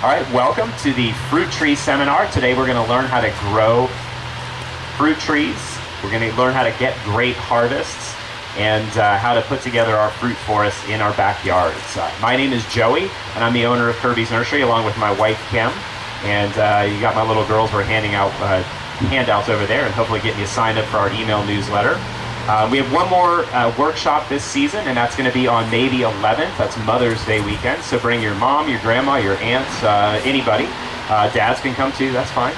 All right, welcome to the fruit tree seminar. Today we're going to learn how to grow fruit trees. We're going to learn how to get great harvests and how to put together our fruit forests in our backyards. My name is Joey, and I'm the owner of Kirby's Nursery along with my wife, Kim. And you got my little girls who are handing out handouts over there and hopefully getting you signed up for our email newsletter. We have one more workshop this season, and that's going to be on May the 11th. That's Mother's Day weekend. So bring your mom, your grandma, your aunts, anybody. Dads can come too, that's fine.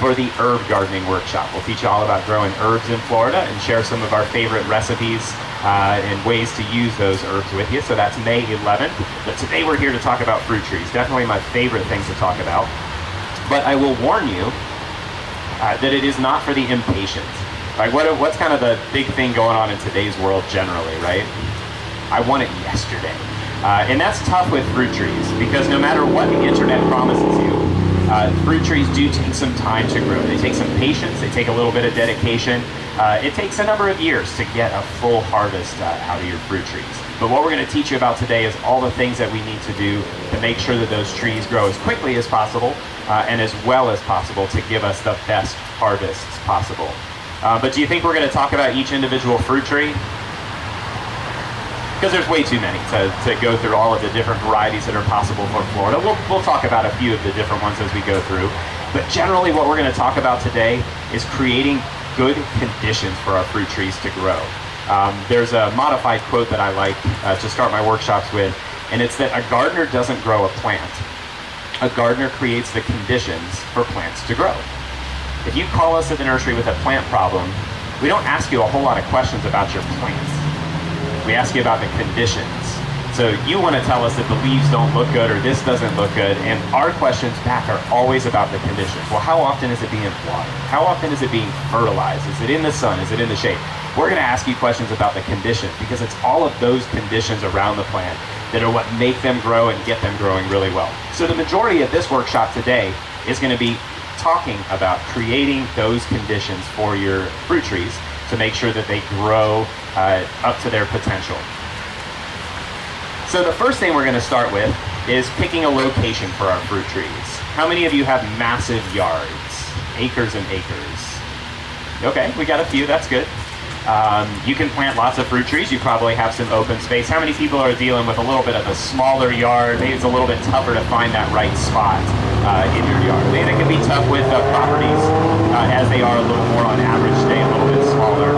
For the herb gardening workshop. We'll teach you all about growing herbs in Florida and share some of our favorite recipes and ways to use those herbs with you. So that's May 11th. But today we're here to talk about fruit trees. Definitely my favorite things to talk about. But I will warn you that it is not for the impatient. Like what's kind of the big thing going on in today's world generally, right? I want it yesterday. And that's tough with fruit trees because no matter what the internet promises you, fruit trees do take some time to grow. They take some patience, they take a little bit of dedication. It takes a number of years to get a full harvest out of your fruit trees. But what we're going to teach you about today is all the things that we need to do to make sure that those trees grow as quickly as possible and as well as possible to give us the best harvests possible. But do you think we're going to talk about each individual fruit tree? Because there's way too many to go through all of the different varieties that are possible for Florida. We'll talk about a few of the different ones as we go through. But generally what we're going to talk about today is creating good conditions for our fruit trees to grow. There's a modified quote that I like to start my workshops with, and it's that a gardener doesn't grow a plant. A gardener creates the conditions for plants to grow. If you call us at the nursery with a plant problem, we don't ask you a whole lot of questions about your plants. We ask you about the conditions. So you want to tell us that the leaves don't look good or this doesn't look good, and our questions back are always about the conditions. Well, how often is it being watered? How often is it being fertilized? Is it in the sun? Is it in the shade? We're going to ask you questions about the conditions because it's all of those conditions around the plant that are what make them grow and get them growing really well. So the majority of this workshop today is going to be talking about creating those conditions for your fruit trees to make sure that they grow up to their potential. So the first thing we're going to start with is picking a location for our fruit trees. How many of you have massive yards? Acres and acres. Okay, we got a few, that's good. You can plant lots of fruit trees. You probably have some open space. How many people are dealing with a little bit of a smaller yard? Maybe it's a little bit tougher to find that right spot in your yard. And it can be tough with properties as they are a little more on average, stay a little bit smaller.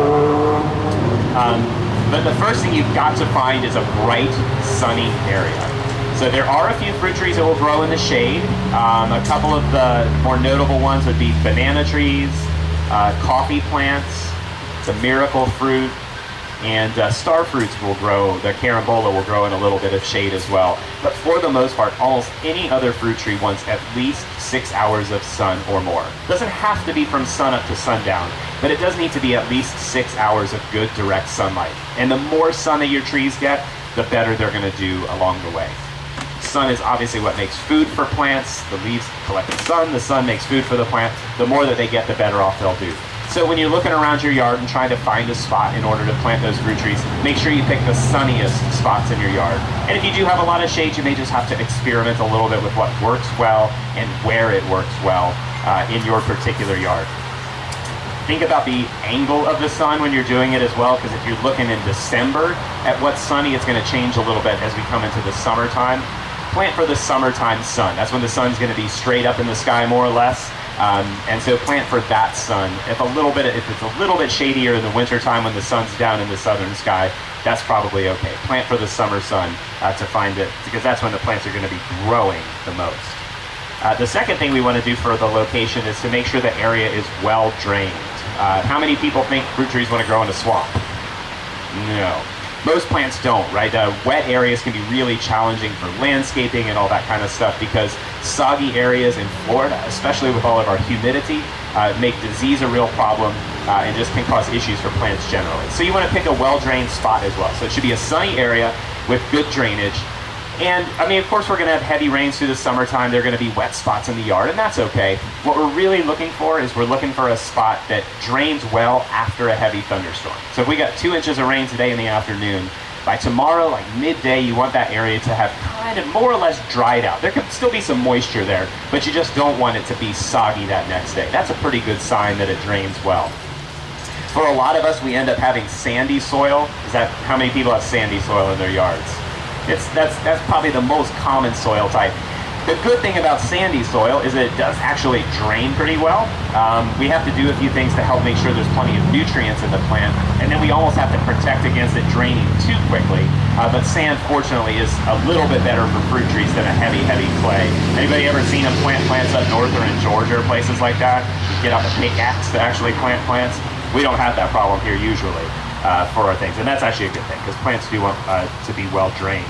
But the first thing you've got to find is a bright, sunny area. So there are a few fruit trees that will grow in the shade. A couple of the more notable ones would be banana trees, coffee plants, the miracle fruit, and star fruits will grow. The carambola will grow in a little bit of shade as well. But for the most part, almost any other fruit tree wants at least 6 hours of sun or more. Doesn't have to be from sun up to sundown, but it does need to be at least 6 hours of good direct sunlight. And the more sun that your trees get, the better they're going to do along the way. Sun is obviously what makes food for plants. The leaves collect the sun makes food for the plant. The more that they get, the better off they'll do. So when you're looking around your yard and trying to find a spot in order to plant those fruit trees, make sure you pick the sunniest spots in your yard. And if you do have a lot of shade, you may just have to experiment a little bit with what works well and where it works well in your particular yard. Think about the angle of the sun when you're doing it as well, because if you're looking in December at what's sunny, it's going to change a little bit as we come into the summertime. Plant for the summertime sun. That's when the sun's going to be straight up in the sky more or less. And so plant for that sun. If it's a little bit shadier in the wintertime when the sun's down in the southern sky, that's probably okay. Plant for the summer sun to find it, because that's when the plants are going to be growing the most. The second thing we want to do for the location is to make sure the area is well drained. How many people think fruit trees want to grow in a swamp? No. Most plants don't, right? Wet areas can be really challenging for landscaping and all that kind of stuff because soggy areas in Florida, especially with all of our humidity, make disease a real problem and just can cause issues for plants generally. So you want to pick a well-drained spot as well. So it should be a sunny area with good drainage. And I mean, of course, we're going to have heavy rains through the summertime. There are going to be wet spots in the yard, and that's okay. What we're really looking for is we're looking for a spot that drains well after a heavy thunderstorm. So if we got 2 inches of rain today in the afternoon, By tomorrow, like midday, you want that area to have kind of more or less dried out. There could still be some moisture there, but you just don't want it to be soggy that next day. That's a pretty good sign that it drains well. For a lot of us, we end up having sandy soil. How many people have sandy soil in their yards? That's probably the most common soil type. The good thing about sandy soil is that it does actually drain pretty well. We have to do a few things to help make sure there's plenty of nutrients in the plant, and then we almost have to protect against it draining too quickly. But sand, fortunately, is a little bit better for fruit trees than a heavy clay. Anybody ever seen them plant plants up north or in Georgia or places like that? You get out the pickaxe to actually plant plants. We don't have that problem here usually for our things, and that's actually a good thing because plants do want to be well drained.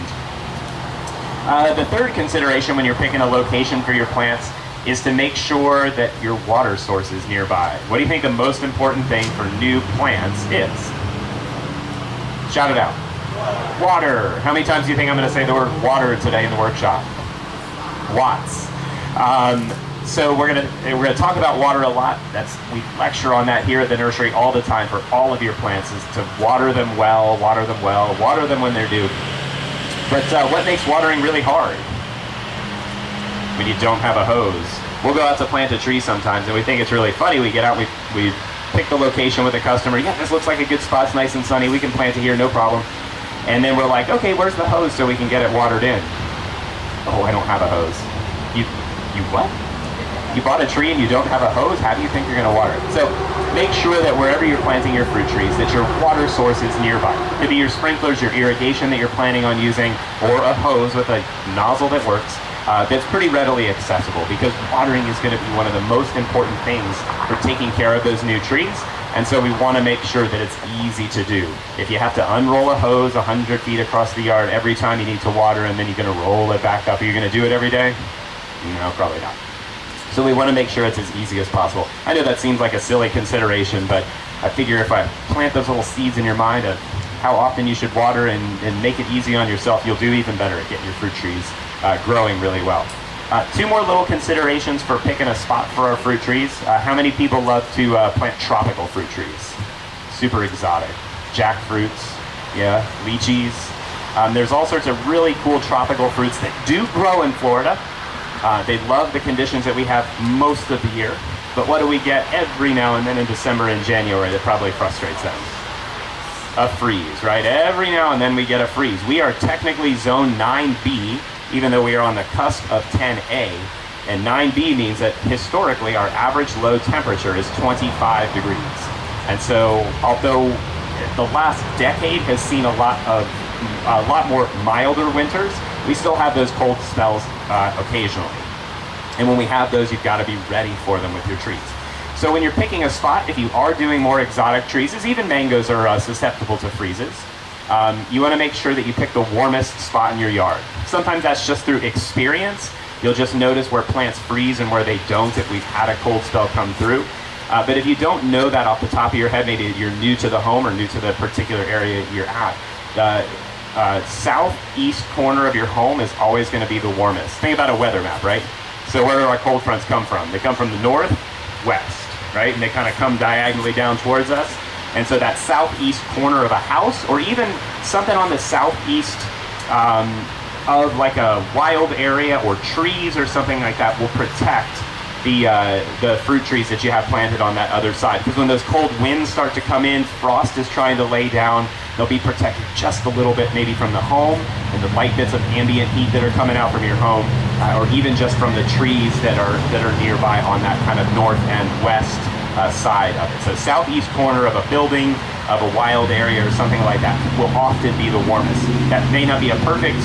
The third consideration when you're picking a location for your plants is to make sure that your water source is nearby. What do you think the most important thing for new plants is? Shout it out. Water. How many times do you think I'm going to say the word water today in the workshop? Lots. So we're gonna talk about water a lot. We lecture on that here at the nursery all the time for all of your plants, is to water them well, water them when they're due. But what makes watering really hard? When you don't have a hose. We'll go out to plant a tree sometimes, and we think it's really funny. We get out, we pick the location with the customer. Yeah, this looks like a good spot. It's nice and sunny. We can plant it here, no problem. And then we're like, okay, where's the hose so we can get it watered in? Oh, I don't have a hose. You what? You bought a tree and you don't have a hose? How do you think you're going to water it? So make sure that wherever you're planting your fruit trees, that your water source is nearby. It could be your sprinklers, your irrigation that you're planning on using, or a hose with a nozzle that works. That's pretty readily accessible, because watering is going to be one of the most important things for taking care of those new trees. And so we want to make sure that it's easy to do. If you have to unroll a hose 100 feet across the yard every time you need to water, and then you're going to roll it back up, are you going to do it every day? No, probably not. So we want to make sure it's as easy as possible. I know that seems like a silly consideration, but I figure if I plant those little seeds in your mind of how often you should water and make it easy on yourself, you'll do even better at getting your fruit trees growing really well. Two more little considerations for picking a spot for our fruit trees. How many people love to plant tropical fruit trees? Super exotic. Jackfruits, yeah, lychees. There's all sorts of really cool tropical fruits that do grow in Florida. They love the conditions that we have most of the year, but what do we get every now and then in December and January that probably frustrates them? A freeze, right? Every now and then we get a freeze. We are technically zone 9B, even though we are on the cusp of 10A, and 9B means that historically our average low temperature is 25 degrees. And so, although the last decade has seen a lot more milder winters, we still have those cold spells occasionally. And when we have those, you've got to be ready for them with your trees. So when you're picking a spot, if you are doing more exotic trees, as even mangoes are susceptible to freezes, you want to make sure that you pick the warmest spot in your yard. Sometimes that's just through experience. You'll just notice where plants freeze and where they don't if we've had a cold spell come through. But if you don't know that off the top of your head, maybe you're new to the home or new to the particular area you're at, southeast corner of your home is always going to be the warmest. Think about a weather map, right? So where do our cold fronts come from? They come from the north, west, right? And they kind of come diagonally down towards us. And so that southeast corner of a house, or even something on the southeast of like a wild area or trees or something like that, will protect the fruit trees that you have planted on that other side. Because when those cold winds start to come in, frost is trying to lay down, they'll be protected just a little bit maybe from the home and the light bits of ambient heat that are coming out from your home, or even just from the trees that are nearby on that kind of north and west side of it. So southeast corner of a building, of a wild area or something like that will often be the warmest. That may not be a perfect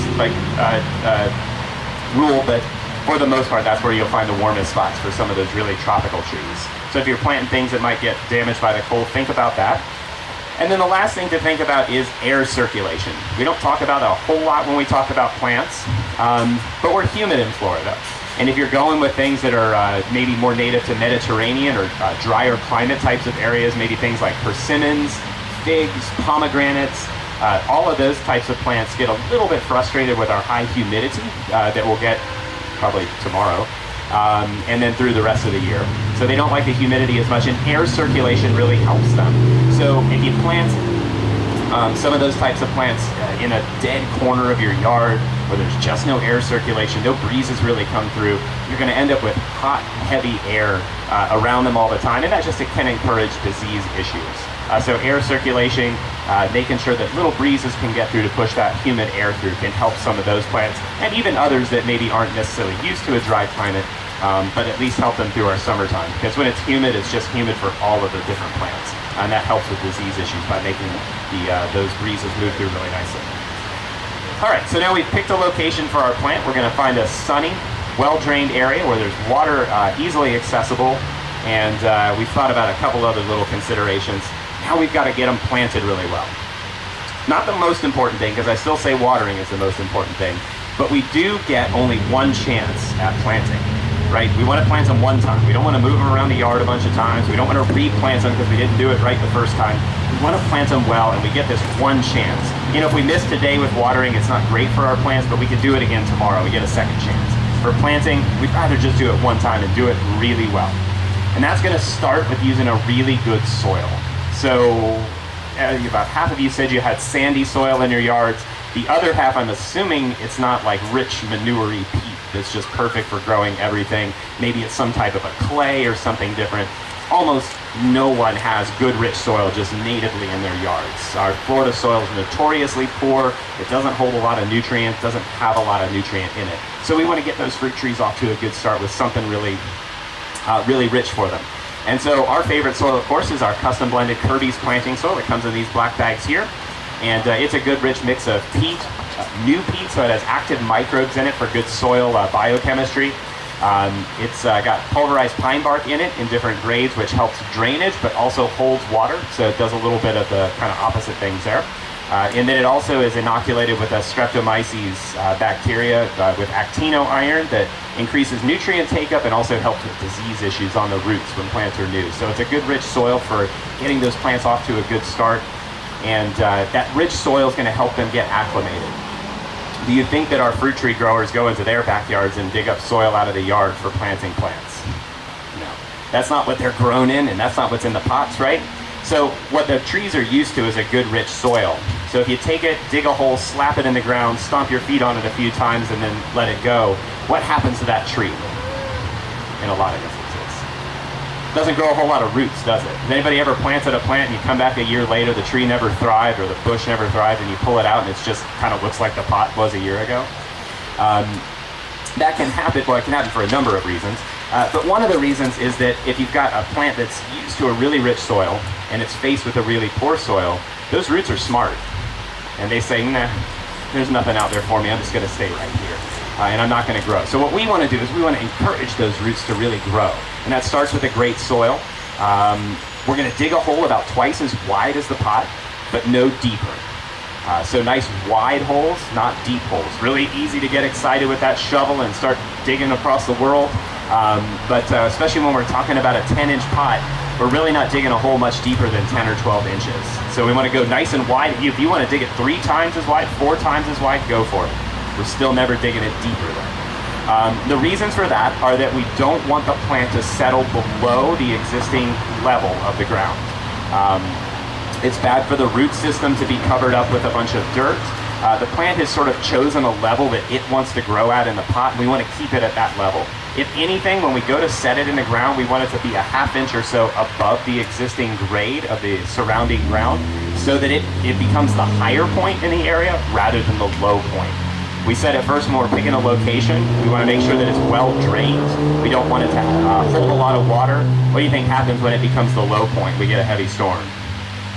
rule, but for the most part, that's where you'll find the warmest spots for some of those really tropical trees. So if you're planting things that might get damaged by the cold, think about that. And then the last thing to think about is air circulation. We don't talk about it a whole lot when we talk about plants, but we're humid in Florida. And if you're going with things that are maybe more native to Mediterranean or drier climate types of areas, maybe things like persimmons, figs, pomegranates, all of those types of plants get a little bit frustrated with our high humidity that we'll get probably tomorrow, and then through the rest of the year. So they don't like the humidity as much, and air circulation really helps them. So if you plant Some of those types of plants in a dead corner of your yard where there's just no air circulation, no breezes really come through, you're going to end up with hot, heavy air around them all the time, and that just can encourage disease issues. So air circulation, making sure that little breezes can get through to push that humid air through can help some of those plants, and even others that maybe aren't necessarily used to a dry climate, but at least help them through our summertime. Because when it's humid, it's just humid for all of the different plants, and that helps with disease issues by making those breezes move through really nicely. All right, so now we've picked a location for our plant. We're going to find a sunny, well-drained area where there's water easily accessible, and we've thought about a couple other little considerations. Now we've got to get them planted really well. Not the most important thing, because I still say watering is the most important thing, but we do get only one chance at planting, right? We want to plant them one time. We don't want to move them around the yard a bunch of times. We don't want to replant them because we didn't do it right the first time. We want to plant them well, and we get this one chance. You know, if we miss today with watering, it's not great for our plants, but we can do it again tomorrow. We get a second chance. For planting, we'd rather just do it one time and do it really well. And that's going to start with using a really good soil. So about half of you said you had sandy soil in your yards. The other half, I'm assuming it's not like rich manure-y peat that's just perfect for growing everything. Maybe it's some type of a clay or something different. Almost no one has good rich soil just natively in their yards. Our Florida soil is notoriously poor. It doesn't hold a lot of nutrients, doesn't have a lot of nutrient in it. So we want to get those fruit trees off to a good start with something really rich for them. And so our favorite soil, of course, is our custom blended Kirby's planting soil. It comes in these black bags here. And it's a good rich mix of peat, new peat, so it has active microbes in it for good soil biochemistry. It's got pulverized pine bark in it in different grades, which helps drainage, but also holds water. So it does a little bit of the kind of opposite things there. And then it also is inoculated with a Streptomyces bacteria with actinoiron that increases nutrient take-up and also helps with disease issues on the roots when plants are new. So it's a good rich soil for getting those plants off to a good start. And that rich soil is going to help them get acclimated. Do you think that our fruit tree growers go into their backyards and dig up soil out of the yard for planting plants? No. That's not what they're grown in, and that's not what's in the pots, right? So what the trees are used to is a good rich soil. So if you take it, dig a hole, slap it in the ground, stomp your feet on it a few times, and then let it go, what happens to that tree? In a lot of instances. Doesn't grow a whole lot of roots, does it? Has anybody ever planted a plant and you come back a year later, the tree never thrived or the bush never thrived, and you pull it out and it just kind of looks like the pot was a year ago? That can happen. Well, it can happen for a number of reasons. But one of the reasons is that if you've got a plant that's used to a really rich soil and it's faced with a really poor soil, those roots are smart. And they say, nah, there's nothing out there for me. I'm just going to stay right here. And I'm not going to grow. So what we want to do is we want to encourage those roots to really grow. And that starts with a great soil. We're going to dig a hole about twice as wide as the pot, but no deeper. So nice wide holes, not deep holes. Really easy to get excited with that shovel and start digging across the world. But especially when we're talking about a 10-inch pot, we're really not digging a hole much deeper than 10 or 12 inches. So we want to go nice and wide. If you want to dig it 3 times as wide, 4 times as wide, go for it. We're still never digging it deeper though. The reasons for that are that we don't want the plant to settle below the existing level of the ground. It's bad for the root system to be covered up with a bunch of dirt. The plant has sort of chosen a level that it wants to grow at in the pot, and we want to keep it at that level. If anything, when we go to set it in the ground, we want it to be a ½ inch or so above the existing grade of the surrounding ground so that it becomes the higher point in the area rather than the low point. We said at first when we're picking a location, we want to make sure that it's well drained. We don't want it to hold a lot of water. What do you think happens when it becomes the low point? We get a heavy storm.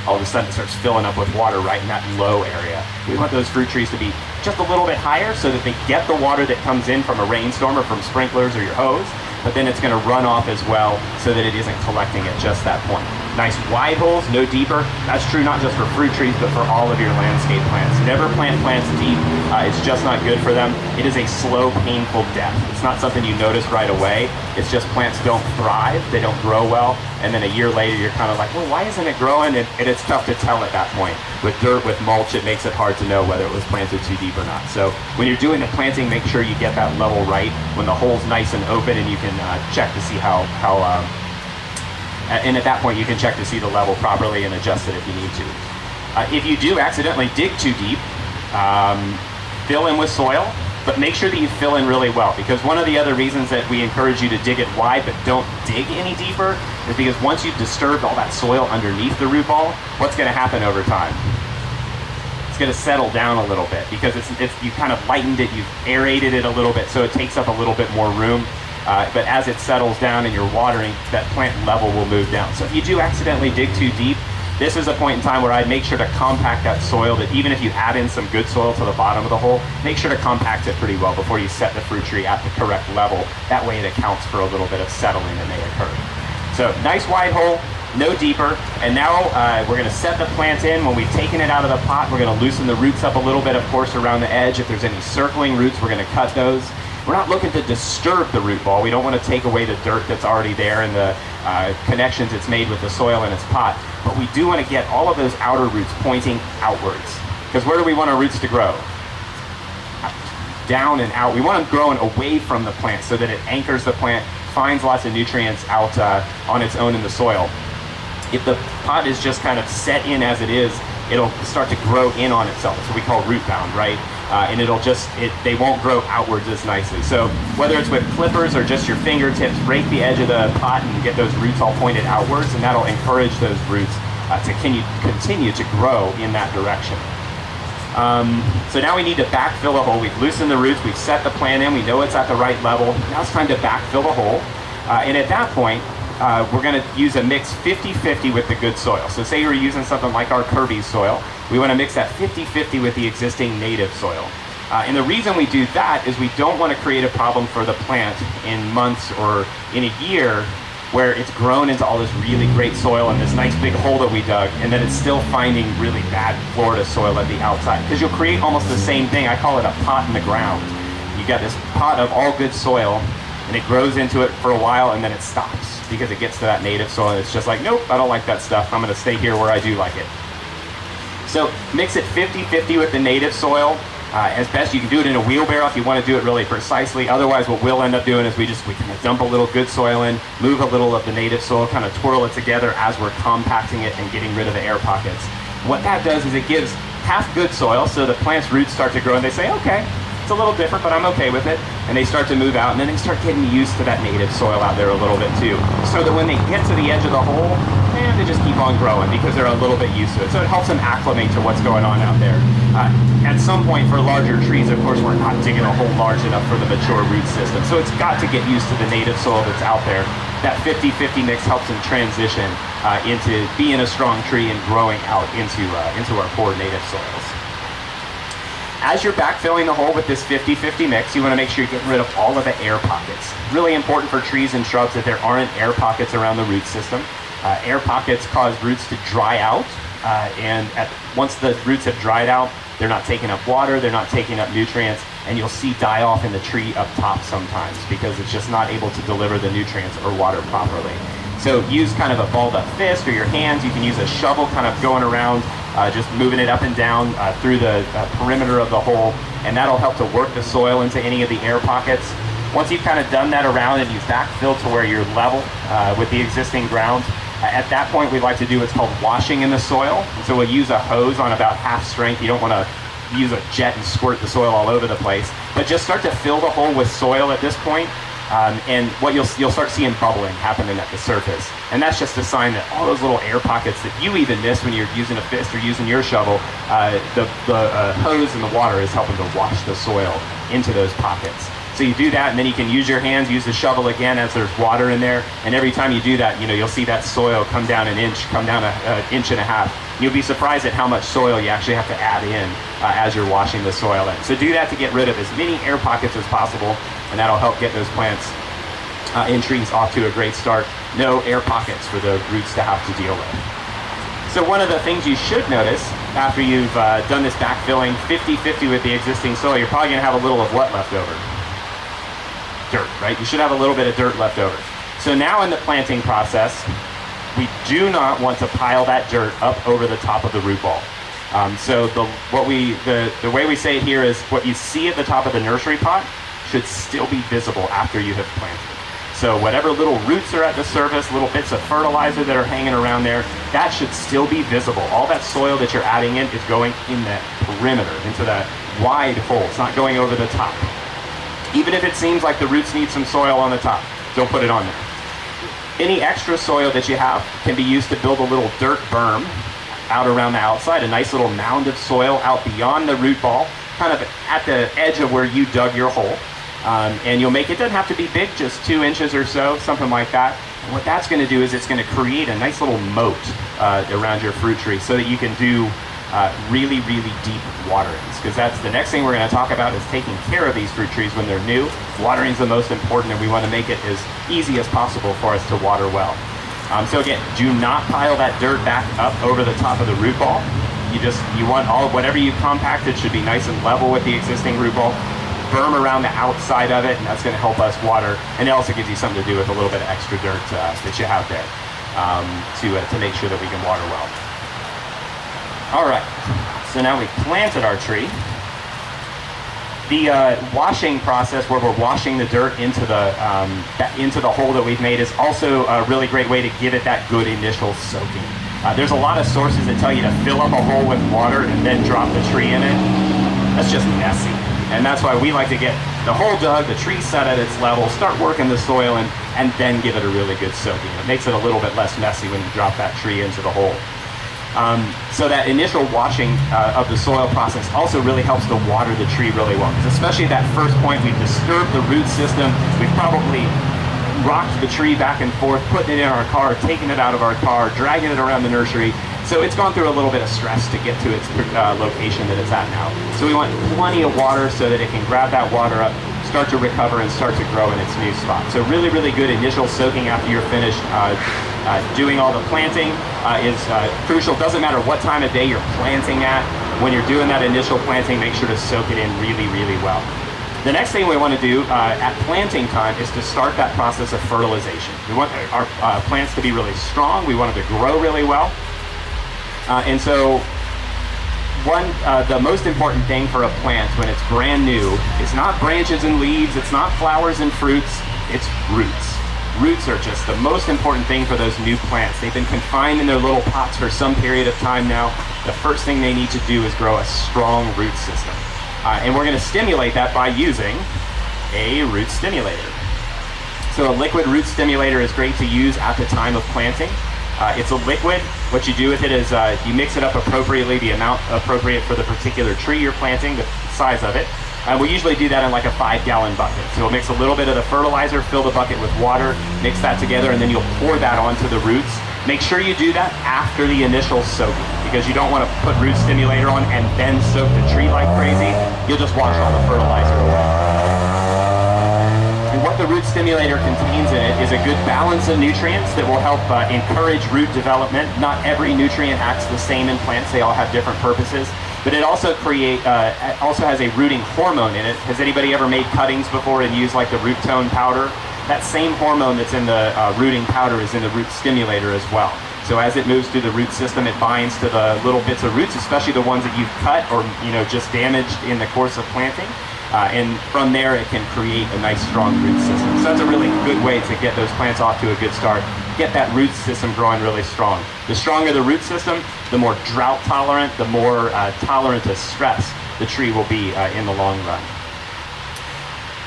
All of a sudden it starts filling up with water right in that low area. We want those fruit trees to be just a little bit higher so that they get the water that comes in from a rainstorm or from sprinklers or your hose, but then it's going to run off as well so that it isn't collecting at just that point. Nice wide holes, no deeper. That's true not just for fruit trees, but for all of your landscape plants. Never plant plants deep. It's just not good for them. It is a slow, painful death. It's not something you notice right away. It's just plants don't thrive. They don't grow well. And then a year later, you're kind of like, well, why isn't it growing? And it's tough to tell at that point. With dirt, with mulch, it makes it hard to know whether it was planted too deep or not. So when you're doing the planting, make sure you get that level right when the hole's nice and open, and you can check to see and at that point you can check to see the level properly and adjust it if you need to. If you do accidentally dig too deep, fill in with soil, but make sure that you fill in really well, because one of the other reasons that we encourage you to dig it wide but don't dig any deeper is because once you've disturbed all that soil underneath the root ball, what's going to happen over time? It's going to settle down a little bit because you kind of lightened it, you've aerated it a little bit, so it takes up a little bit more room. But as it settles down and you're watering, that plant level will move down. So if you do accidentally dig too deep, this is a point in time where I'd make sure to compact that soil, that even if you add in some good soil to the bottom of the hole, make sure to compact it pretty well before you set the fruit tree at the correct level. That way it accounts for a little bit of settling that may occur. So nice wide hole, no deeper. And now we're going to set the plant in. When we've taken it out of the pot, we're going to loosen the roots up a little bit, of course, around the edge. If there's any circling roots, we're going to cut those. We're not looking to disturb the root ball. We don't want to take away the dirt that's already there and the connections it's made with the soil in its pot. But we do want to get all of those outer roots pointing outwards. Because where do we want our roots to grow? Down and out. We want them growing away from the plant so that it anchors the plant, finds lots of nutrients out on its own in the soil. If the pot is just kind of set in as it is, it'll start to grow in on itself. That's what we call root bound, right? And they won't grow outwards as nicely. So whether it's with clippers or just your fingertips, rake the edge of the pot and get those roots all pointed outwards, and that'll encourage those roots to continue to grow in that direction. So now we need to backfill the hole. We've loosened the roots, we've set the plant in, we know it's at the right level. Now it's time to backfill the hole. And at that point, we're going to use a mix 50-50 with the good soil. So say you're using something like our Kirby's soil, we want to mix that 50-50 with the existing native soil. And the reason we do that is we don't want to create a problem for the plant in months or in a year where it's grown into all this really great soil and this nice big hole that we dug, and then it's still finding really bad Florida soil at the outside. Because you'll create almost the same thing. I call it a pot in the ground. You got this pot of all good soil, and it grows into it for a while, and then it stops because it gets to that native soil, and it's just like, nope, I don't like that stuff. I'm going to stay here where I do like it. So mix it 50-50 with the native soil. As best you can do it in a wheelbarrow if you want to do it really precisely. Otherwise, what we'll end up doing is we kind of dump a little good soil in, move a little of the native soil, kind of twirl it together as we're compacting it and getting rid of the air pockets. What that does is it gives half good soil, so the plant's roots start to grow, and they say, okay, it's a little different, but I'm okay with it. And they start to move out, and then they start getting used to that native soil out there a little bit too. So that when they get to the edge of the hole, they just keep on growing because they're a little bit used to it. So it helps them acclimate to what's going on out there. At some point for larger trees, of course, we're not digging a hole large enough for the mature root system. So it's got to get used to the native soil that's out there. That 50-50 mix helps them transition into being a strong tree and growing out into our poor native soils. As you're backfilling the hole with this 50-50 mix, you want to make sure you're getting rid of all of the air pockets. Really important for trees and shrubs that there aren't air pockets around the root system. Air pockets cause roots to dry out, and once the roots have dried out, they're not taking up water, they're not taking up nutrients, and you'll see die off in the tree up top sometimes because it's just not able to deliver the nutrients or water properly. So use kind of a balled up fist or your hands. You can use a shovel kind of going around, just moving it up and down through the perimeter of the hole, and that'll help to work the soil into any of the air pockets. Once you've kind of done that around and you've backfilled to where you're level with the existing ground, at that point we'd like to do what's called washing in the soil. And so we'll use a hose on about half strength. You don't want to use a jet and squirt the soil all over the place, but just start to fill the hole with soil at this point. And what you'll start seeing bubbling happening at the surface. And that's just a sign that all those little air pockets that you even miss when you're using a fist or using your shovel, the hose and the water is helping to wash the soil into those pockets. So you do that, and then you can use your hands, use the shovel again as there's water in there. And every time you do that, you'll see that soil come down an inch, come down an inch and a half. You'll be surprised at how much soil you actually have to add in as you're washing the soil in. So do that to get rid of as many air pockets as possible, and that'll help get those plants and trees off to a great start. No air pockets for the roots to have to deal with. So one of the things you should notice after you've done this backfilling 50-50 with the existing soil, you're probably going to have a little of what left over? Dirt, right? You should have a little bit of dirt left over. So now in the planting process, we do not want to pile that dirt up over the top of the root ball. So the way we say it here is what you see at the top of the nursery pot should still be visible after you have planted. So whatever little roots are at the surface, little bits of fertilizer that are hanging around there, that should still be visible. All that soil that you're adding in is going in that perimeter, into that wide hole. It's not going over the top. Even if it seems like the roots need some soil on the top, don't put it on there. Any extra soil that you have can be used to build a little dirt berm out around the outside, a nice little mound of soil out beyond the root ball, kind of at the edge of where you dug your hole. And you'll make it, doesn't have to be big, just 2 inches or so, something like that. And what that's going to do is it's going to create a nice little moat around your fruit tree so that you can do really, really deep waterings. Because that's the next thing we're going to talk about, is taking care of these fruit trees when they're new. Watering's the most important, and we want to make it as easy as possible for us to water well. So again, do not pile that dirt back up over the top of the root ball. You want whatever you compacted should be nice and level with the existing root ball. Berm around the outside of it, and that's going to help us water. And it also gives you something to do with a little bit of extra dirt that you have there to make sure that we can water well. All right, so now we've planted our tree. The washing process, where we're washing the dirt into the hole that we've made, is also a really great way to give it that good initial soaking. There's a lot of sources that tell you to fill up a hole with water and then drop the tree in it. That's just messy. And that's why we like to get the hole dug, the tree set at its level, start working the soil, and then give it a really good soaking. It makes it a little bit less messy when you drop that tree into the hole. So that initial washing of the soil process also really helps to water the tree really well. Because especially at that first point, we've disturbed the root system. We've probably rocked the tree back and forth, putting it in our car, taking it out of our car, dragging it around the nursery. So it's gone through a little bit of stress to get to its location that it's at now. So we want plenty of water so that it can grab that water up, start to recover, and start to grow in its new spot. So really, really good initial soaking after you're finished. Doing all the planting is crucial. Doesn't matter what time of day you're planting at. When you're doing that initial planting, make sure to soak it in really, really well. The next thing we want to do at planting time is to start that process of fertilization. We want our plants to be really strong. We want them to grow really well. And so the most important thing for a plant when it's brand new is not branches and leaves, it's not flowers and fruits, it's roots. Roots are just the most important thing for those new plants. They've been confined in their little pots for some period of time now. The first thing they need to do is grow a strong root system. And we're going to stimulate that by using a root stimulator. So a liquid root stimulator is great to use at the time of planting. It's a liquid. What you do with it is you mix it up appropriately, the amount appropriate for the particular tree you're planting, the size of it. We usually do that in like a 5-gallon bucket. So we'll mix a little bit of the fertilizer, fill the bucket with water, mix that together, and then you'll pour that onto the roots. Make sure you do that after the initial soaking, because you don't want to put root stimulator on and then soak the tree like crazy. You'll just wash all the fertilizer away. And what the root stimulator contains in it is a good balance of nutrients that will help encourage root development. Not every nutrient acts the same in plants. They all have different purposes. But it also also has a rooting hormone in it. Has anybody ever made cuttings before and used like the root tone powder? That same hormone that's in the rooting powder is in the root stimulator as well. So as it moves through the root system, it binds to the little bits of roots, especially the ones that you've cut or just damaged in the course of planting. And from there, it can create a nice, strong root system. So that's a really good way to get those plants off to a good start. Get that root system growing really strong. The stronger the root system, the more drought tolerant, the more tolerant to stress the tree will be in the long run.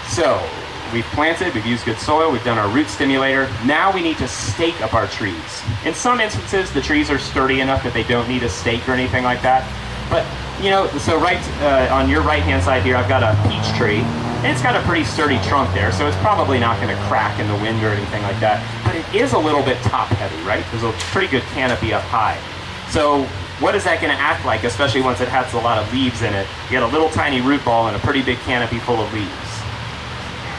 So we've planted, we've used good soil, we've done our root stimulator. Now we need to stake up our trees. In some instances, the trees are sturdy enough that they don't need a stake or anything like that. But so right on your right-hand side here, I've got a peach tree, and it's got a pretty sturdy trunk there, so it's probably not going to crack in the wind or anything like that. But it is a little bit top-heavy, right? There's a pretty good canopy up high. So what is that going to act like, especially once it has a lot of leaves in it? You get a little tiny root ball and a pretty big canopy full of leaves.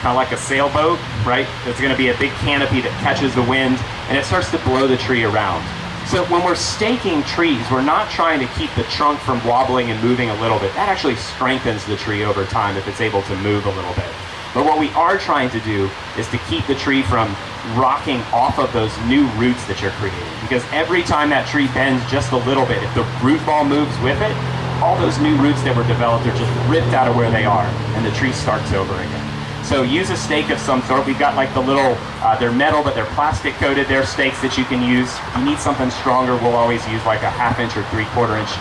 Kind of like a sailboat, right? It's going to be a big canopy that catches the wind, and it starts to blow the tree around. So when we're staking trees, we're not trying to keep the trunk from wobbling and moving a little bit. That actually strengthens the tree over time if it's able to move a little bit. But what we are trying to do is to keep the tree from rocking off of those new roots that you're creating. Because every time that tree bends just a little bit, if the root ball moves with it, all those new roots that were developed are just ripped out of where they are, and the tree starts over again. So use a stake of some sort. We've got like the little, they're metal, but they're plastic coated. They're stakes that you can use. If you need something stronger, we'll always use like a 1/2 inch or 3/4 inch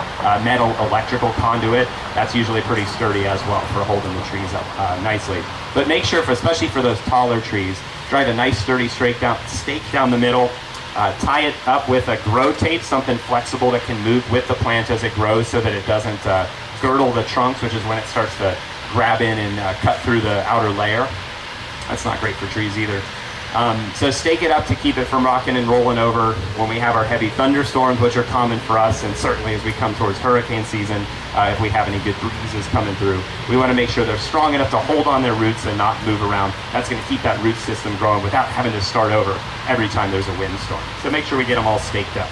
metal electrical conduit. That's usually pretty sturdy as well for holding the trees up nicely. But make sure, especially for those taller trees, drive a nice sturdy stake down the middle. Tie it up with a grow tape, something flexible that can move with the plant as it grows so that it doesn't girdle the trunks, which is when it starts to grab in and cut through the outer layer. That's not great for trees either. So stake it up to keep it from rocking and rolling over when we have our heavy thunderstorms, which are common for us, and certainly as we come towards hurricane season, if we have any good breezes coming through. We want to make sure they're strong enough to hold on their roots and not move around. That's going to keep that root system growing without having to start over every time there's a windstorm. So make sure we get them all staked up.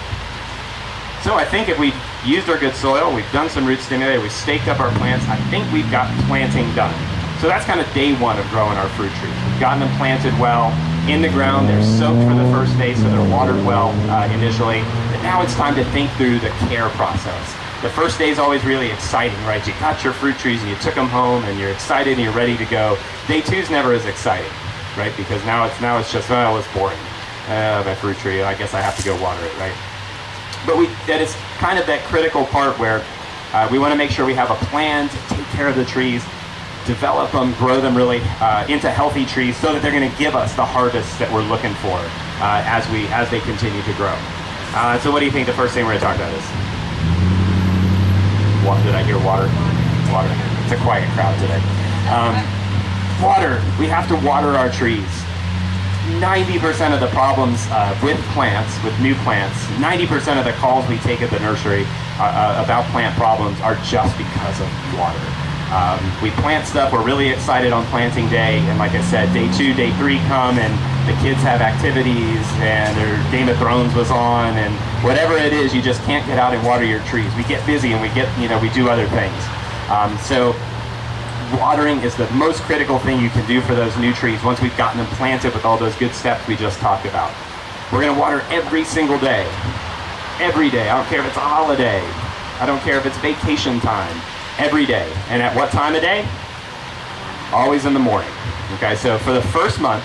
So I think if we've used our good soil, we've done some root stimulator, we've staked up our plants, I think we've got planting done. So that's kind of day one of growing our fruit trees. We've gotten them planted well in the ground. They're soaked for the first day, so they're watered well initially. But now it's time to think through the care process. The first day is always really exciting, right? You got your fruit trees and you took them home and you're excited and you're ready to go. Day two is never as exciting, right? Because now it's just, oh, it's boring. My fruit tree, I guess I have to go water it, right? But that is kind of that critical part where we want to make sure we have a plan to take care of the trees, develop them, grow them really into healthy trees so that they're going to give us the harvest that we're looking for as they continue to grow. So what do you think the first thing we're going to talk about is? What, did I hear water? Water. It's a quiet crowd today. Water. We have to water our trees. 90% of the problems with plants, with new plants, 90% of the calls we take at the nursery about plant problems are just because of water. We plant stuff, we're really excited on planting day, and like I said, day 2, day 3 come, and the kids have activities, and their Game of Thrones was on, and whatever it is, you just can't get out and water your trees. We get busy and we do other things. So watering is the most critical thing you can do for those new trees once we've gotten them planted with all those good steps we just talked about. We're going to water every single day. Every day. I don't care if it's a holiday. I don't care if it's vacation time. Every day. And at what time of day? Always in the morning. Okay, so for the first month,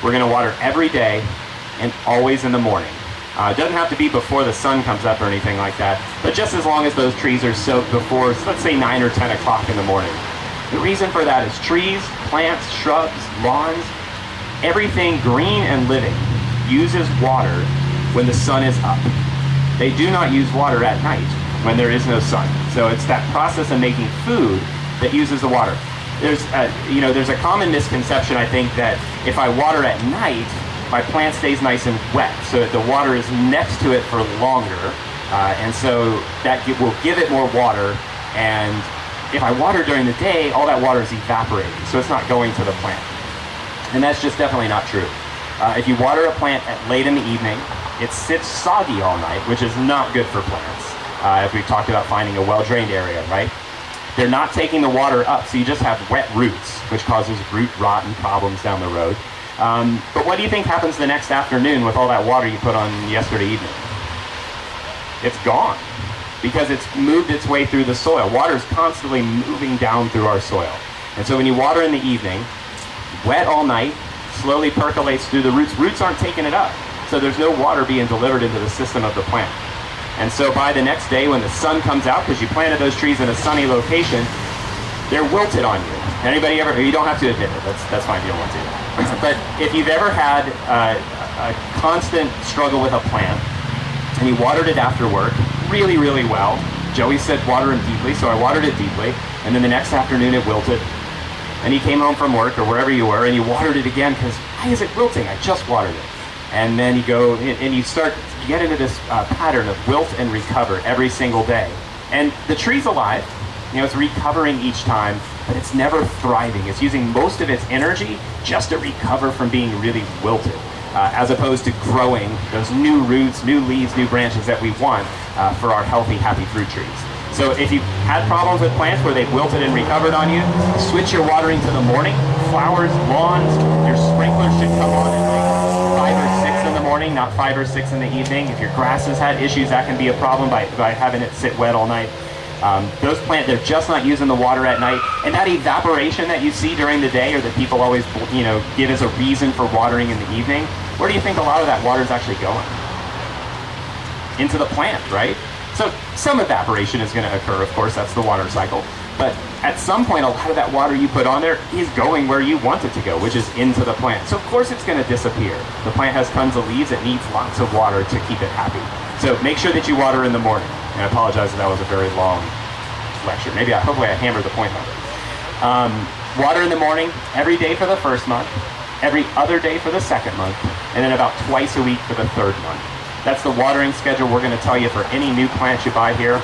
we're going to water every day and always in the morning. It doesn't have to be before the sun comes up or anything like that, but just as long as those trees are soaked before, let's say 9 or 10 o'clock in the morning. The reason for that is trees, plants, shrubs, lawns, everything green and living uses water when the sun is up. They do not use water at night when there is no sun. So it's that process of making food that uses the water. There's a common misconception, I think, that if I water at night, my plant stays nice and wet, so that the water is next to it for longer, and so that will give it more water. And if I water during the day, all that water is evaporating, so it's not going to the plant. And that's just definitely not true. If you water a plant late in the evening, it sits soggy all night, which is not good for plants. As we've talked about finding a well-drained area, right? They're not taking the water up, so you just have wet roots, which causes root rot and problems down the road. But what do you think happens the next afternoon with all that water you put on yesterday evening? It's gone, because it's moved its way through the soil. Water is constantly moving down through our soil. And so when you water in the evening, wet all night, slowly percolates through the roots. Roots aren't taking it up, so there's no water being delivered into the system of the plant. And so by the next day when the sun comes out, because you planted those trees in a sunny location, they're wilted on you. Anybody ever, you don't have to admit it, that's fine if you don't want to. But if you've ever had a constant struggle with a plant, and you watered it after work really, really well, Joey said water it deeply, so I watered it deeply, and then the next afternoon it wilted, and you came home from work or wherever you were, and you watered it again, because why is it wilting? I just watered it. And then you go and you get into this pattern of wilt and recover every single day. And the tree's alive, it's recovering each time, but it's never thriving. It's using most of its energy just to recover from being really wilted, as opposed to growing those new roots, new leaves, new branches that we want for our healthy, happy fruit trees. So if you've had problems with plants where they've wilted and recovered on you, switch your watering to the morning. Flowers, lawns, your sprinklers should come on at like 5 or 6 in the morning, not 5 or 6 in the evening. If your grass has had issues, that can be a problem by having it sit wet all night. They're just not using the water at night. And that evaporation that you see during the day, or that people always, give as a reason for watering in the evening, where do you think a lot of that water is actually going? Into the plant, right? So some evaporation is going to occur, of course, that's the water cycle. But at some point, a lot of that water you put on there is going where you want it to go, which is into the plant. So of course it's going to disappear. The plant has tons of leaves, it needs lots of water to keep it happy. So make sure that you water in the morning. And I apologize if that was a very long lecture. Hopefully I hammered the point home. Water in the morning, every day for the first month, every other day for the second month, and then about twice a week for the third month. That's the watering schedule we're going to tell you for any new plants you buy here.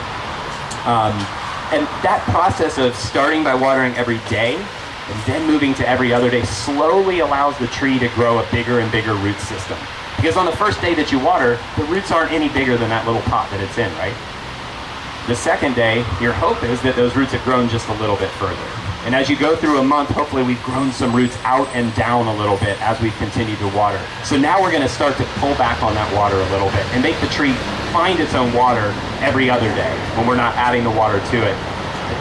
And that process of starting by watering every day and then moving to every other day slowly allows the tree to grow a bigger and bigger root system. Because on the first day that you water, the roots aren't any bigger than that little pot that it's in, right? The second day, your hope is that those roots have grown just a little bit further. And as you go through a month, hopefully we've grown some roots out and down a little bit as we've continued to water. So now we're going to start to pull back on that water a little bit and make the tree find its own water every other day when we're not adding the water to it.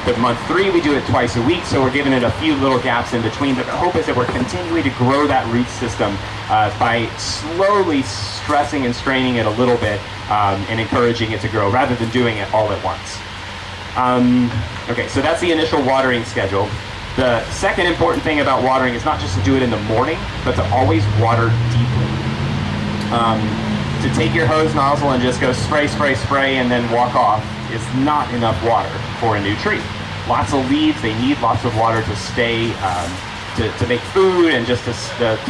The month 3, we do it twice a week, so we're giving it a few little gaps in between. But the hope is that we're continuing to grow that root system by slowly stressing and straining it a little bit and encouraging it to grow rather than doing it all at once. Okay, so that's the initial watering schedule. The second important thing about watering is not just to do it in the morning, but to always water deeply. To take your hose nozzle and just go spray, spray, spray, and then walk off is not enough water for a new tree. Lots of leaves, they need lots of water to stay, to make food and just to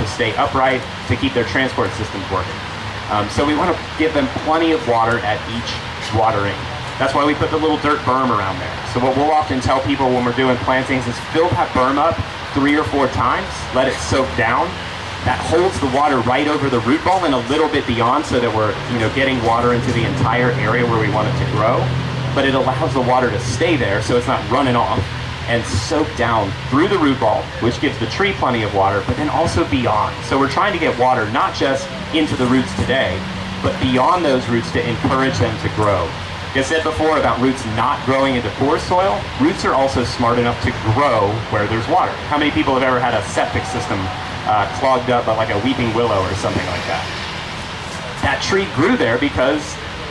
stay upright, to keep their transport systems working. So we want to give them plenty of water at each watering. That's why we put the little dirt berm around there. So what we'll often tell people when we're doing plantings is fill that berm up 3 or 4 times, let it soak down. That holds the water right over the root ball and a little bit beyond so that we're getting water into the entire area where we want it to grow. But it allows the water to stay there so it's not running off and soak down through the root ball, which gives the tree plenty of water, but then also beyond. So we're trying to get water not just into the roots today, but beyond those roots to encourage them to grow. Like I said before about roots not growing into poor soil, roots are also smart enough to grow where there's water. How many people have ever had a septic system clogged up by like a weeping willow or something like that? That tree grew there because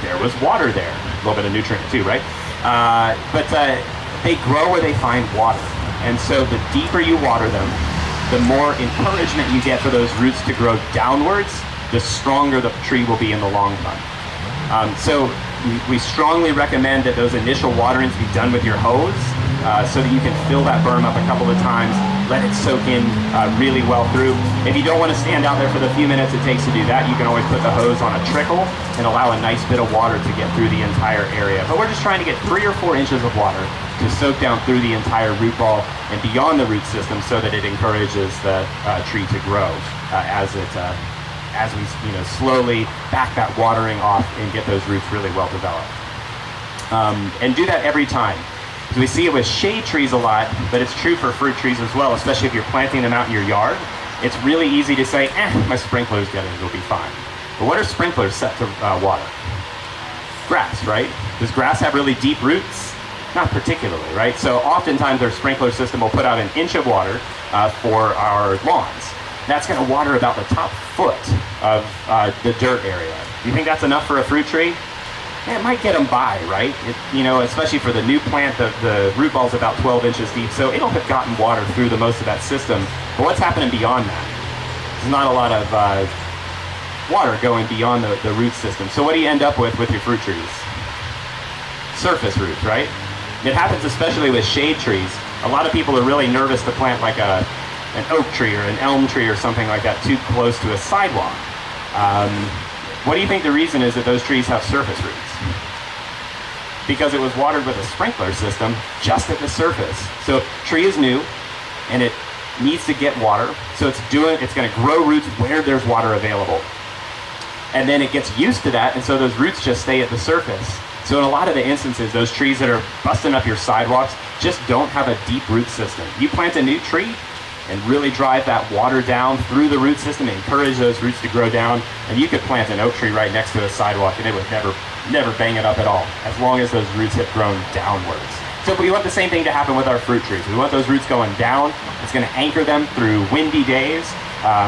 there was water there. A little bit of nutrient too, right? But they grow where they find water. And so the deeper you water them, the more encouragement you get for those roots to grow downwards, the stronger the tree will be in the long run. So we strongly recommend that those initial waterings be done with your hose so that you can fill that berm up a couple of times, let it soak in really well through. If you don't want to stand out there for the few minutes it takes to do that, you can always put the hose on a trickle and allow a nice bit of water to get through the entire area. But we're just trying to get 3 or 4 inches of water to soak down through the entire root ball and beyond the root system so that it encourages the tree to grow as we slowly back that watering off and get those roots really well developed. And do that every time. So we see it with shade trees a lot, but it's true for fruit trees as well, especially if you're planting them out in your yard. It's really easy to say, my sprinklers get it, it'll be fine. But what are sprinklers set to water? Grass, right? Does grass have really deep roots? Not particularly, right? So oftentimes our sprinkler system will put out 1 inch of water for our lawns. That's going to water about the top foot of the dirt area. Do you think that's enough for a fruit tree? Yeah, it might get them by, right? Especially for the new plant, the root ball's about 12 inches deep, so it'll have gotten water through the most of that system. But what's happening beyond that? There's not a lot of water going beyond the root system. So what do you end up with your fruit trees? Surface roots, right? It happens especially with shade trees. A lot of people are really nervous to plant like an oak tree or an elm tree or something like that too close to a sidewalk. What do you think the reason is that those trees have surface roots? Because it was watered with a sprinkler system just at the surface. So tree is new and it needs to get water, so it's going to grow roots where there's water available. And then it gets used to that, and so those roots just stay at the surface. So in a lot of the instances, those trees that are busting up your sidewalks just don't have a deep root system. You plant a new tree, and really drive that water down through the root system, encourage those roots to grow down. And you could plant an oak tree right next to a sidewalk and it would never bang it up at all, as long as those roots have grown downwards. So we want the same thing to happen with our fruit trees. We want those roots going down. It's going to anchor them through windy days,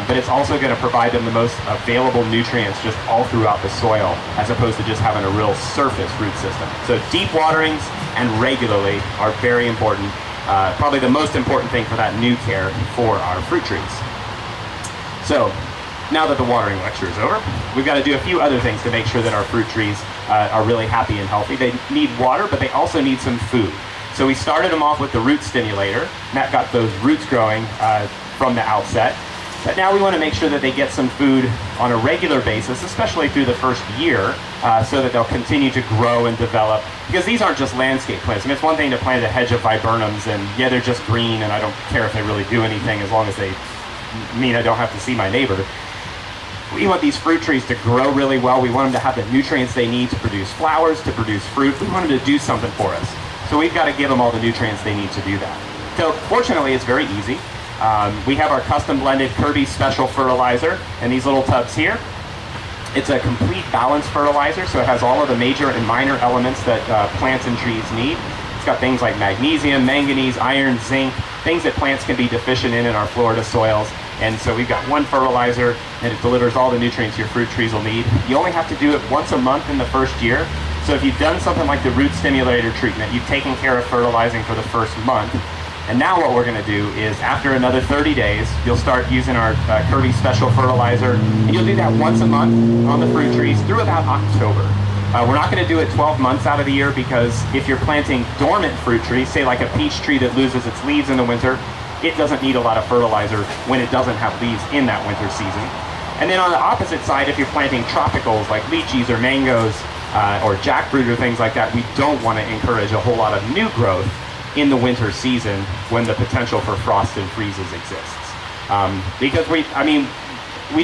but it's also going to provide them the most available nutrients just all throughout the soil, as opposed to just having a real surface root system. So deep waterings and regularly are very important. Probably the most important thing for that new care for our fruit trees. So now that the watering lecture is over, we've got to do a few other things to make sure that our fruit trees are really happy and healthy. They need water, but they also need some food. So we started them off with the root stimulator, and that got those roots growing from the outset. But now we want to make sure that they get some food on a regular basis, especially through the first year, so that they'll continue to grow and develop. Because these aren't just landscape plants. I mean, it's one thing to plant a hedge of viburnums, and yeah, they're just green, and I don't care if they really do anything as long as they mean I don't have to see my neighbor. We want these fruit trees to grow really well. We want them to have the nutrients they need to produce flowers, to produce fruit. We want them to do something for us. So we've got to give them all the nutrients they need to do that. So fortunately, it's very easy. We have our custom blended Kirby Special Fertilizer in these little tubs here. It's a complete balanced fertilizer, so it has all of the major and minor elements that plants and trees need. It's got things like magnesium, manganese, iron, zinc, things that plants can be deficient in our Florida soils. And so we've got one fertilizer, and it delivers all the nutrients your fruit trees will need. You only have to do it once a month in the first year. So if you've done something like the root stimulator treatment, you've taken care of fertilizing for the first month. And now what we're going to do is, after another 30 days, you'll start using our Kirby Special Fertilizer. And you'll do that once a month on the fruit trees through about October. We're not going to do it 12 months out of the year, because if you're planting dormant fruit trees, say like a peach tree that loses its leaves in the winter, it doesn't need a lot of fertilizer when it doesn't have leaves in that winter season. And then on the opposite side, if you're planting tropicals like lychees or mangoes or jackfruit or things like that, we don't want to encourage a whole lot of new growth in the winter season when the potential for frost and freezes exists. Because we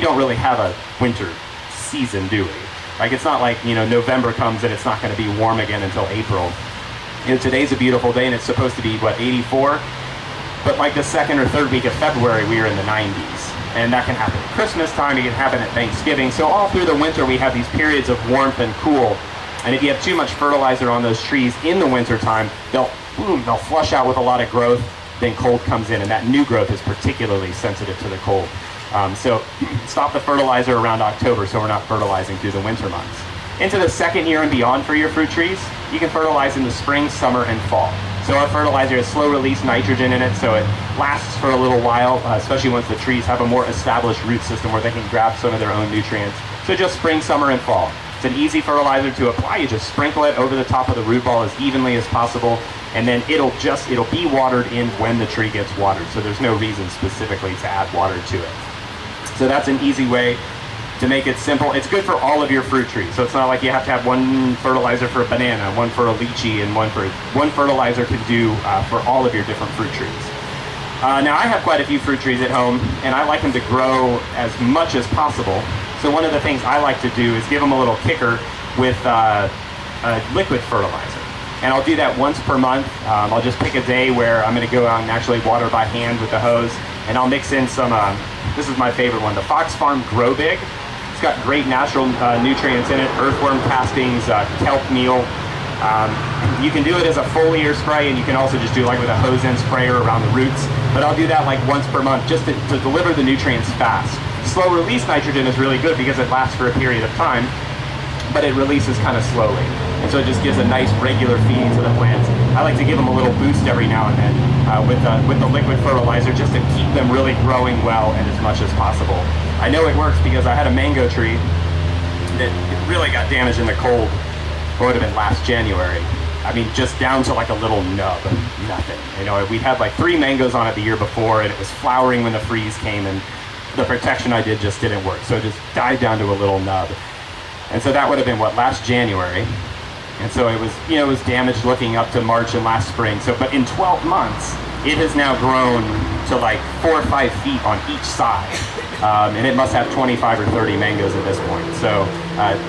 don't really have a winter season, do we? Like, it's not like, November comes and it's not going to be warm again until April. Today's a beautiful day and it's supposed to be, 84? But like the second or third week of February, we are in the 90s. And that can happen at Christmas time, it can happen at Thanksgiving. So all through the winter, we have these periods of warmth and cool. And if you have too much fertilizer on those trees in the winter time, they'll flush out with a lot of growth, then cold comes in, and that new growth is particularly sensitive to the cold. So stop the fertilizer around October so we're not fertilizing through the winter months. Into the second year and beyond for your fruit trees, you can fertilize in the spring, summer, and fall. So our fertilizer has slow-release nitrogen in it, so it lasts for a little while, especially once the trees have a more established root system where they can grab some of their own nutrients. So just spring, summer, and fall. It's an easy fertilizer to apply. You just sprinkle it over the top of the root ball as evenly as possible, and then it'll be watered in when the tree gets watered. So there's no reason specifically to add water to it. So that's an easy way to make it simple. It's good for all of your fruit trees. So it's not like you have to have one fertilizer for a banana, one for a lychee, and one fertilizer can do for all of your different fruit trees. Now I have quite a few fruit trees at home, and I like them to grow as much as possible. So one of the things I like to do is give them a little kicker with a liquid fertilizer. And I'll do that once per month. I'll just pick a day where I'm going to go out and actually water by hand with the hose. And I'll mix in some, this is my favorite one, the Fox Farm Grow Big. It's got great natural nutrients in it, earthworm castings, kelp meal. You can do it as a foliar spray, and you can also just do like with a hose end sprayer around the roots. But I'll do that like once per month just to deliver the nutrients fast. Slow release nitrogen is really good because it lasts for a period of time, but it releases kind of slowly. And so it just gives a nice regular feeding to the plants. I like to give them a little boost every now and then with the liquid fertilizer just to keep them really growing well and as much as possible. I know it works because I had a mango tree that really got damaged in the cold. It would have been last January. I mean, just down to like a little nub, nothing. We had like 3 mangoes on it the year before, and it was flowering when the freeze came, and the protection I did just didn't work. So it just died down to a little nub. And so that would have been last January. And so it was, it was damaged looking up to March and last spring. So, but in 12 months, it has now grown to like 4 or 5 feet on each side. And it must have 25 or 30 mangoes at this point. So